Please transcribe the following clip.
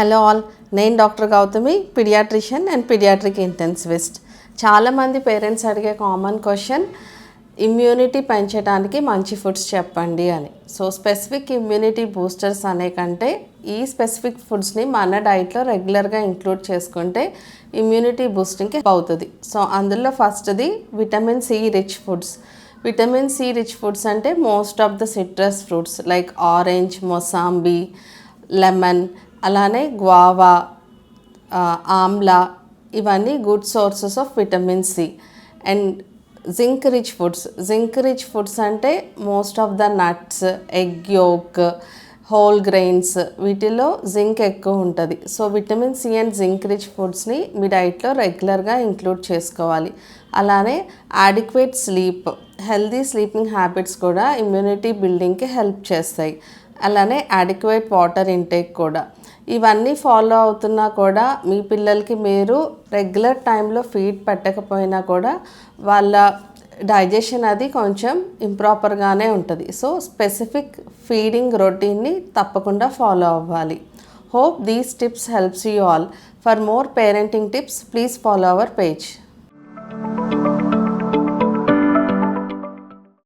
Hello all, నేను doctor Gautami, paediatrician and paediatric intensivist. చాలామంది parents అడిగే కామన్ క్వశ్చన్, ఇమ్యూనిటీ పెంచడానికి మంచి ఫుడ్స్ చెప్పండి అని. సో స్పెసిఫిక్ ఇమ్యూనిటీ బూస్టర్స్ అనే కంటే ఈ స్పెసిఫిక్ ఫుడ్స్ని మన డైట్లో రెగ్యులర్గా ఇంక్లూడ్ చేసుకుంటే ఇమ్యూనిటీ బూస్టింగ్కి అవుతుంది. సో అందులో ఫస్ట్ది vitamin C rich foods. Vitamin C rich foods అంటే most of the citrus fruits like orange, mosambi, lemon, అలానే గ్వావా, ఆమ్లా, ఇవన్నీ good sources of vitamin C. And zinc rich foods. Zinc rich foods అంటే most of the nuts, egg yolk, whole grains, వీటిలో zinc ఎక్కువ ఉంటుంది. So vitamin C and zinc rich ఫుడ్స్ని మీ డైట్లో రెగ్యులర్గా ఇంక్లూడ్ చేసుకోవాలి. అలానే adequate sleep, healthy sleeping habits కూడా ఇమ్యూనిటీ బిల్డింగ్కి హెల్ప్ చేస్తాయి. అలానే యాడిక్వేట్ వాటర్ ఇంటేక్ కూడా. ఇవన్నీ ఫాలో అవుతున్నా కూడా మీ పిల్లలకి మీరు రెగ్యులర్ టైంలో ఫీడ్ పెట్టకపోయినా కూడా వాళ్ళ డైజెషన్ అది కొంచెం ఇంప్రాపర్గానే ఉంటుంది. సో స్పెసిఫిక్ ఫీడింగ్ రొటీన్ని తప్పకుండా ఫాలో అవ్వాలి. Hope these tips helps you all. For more parenting tips please follow our page.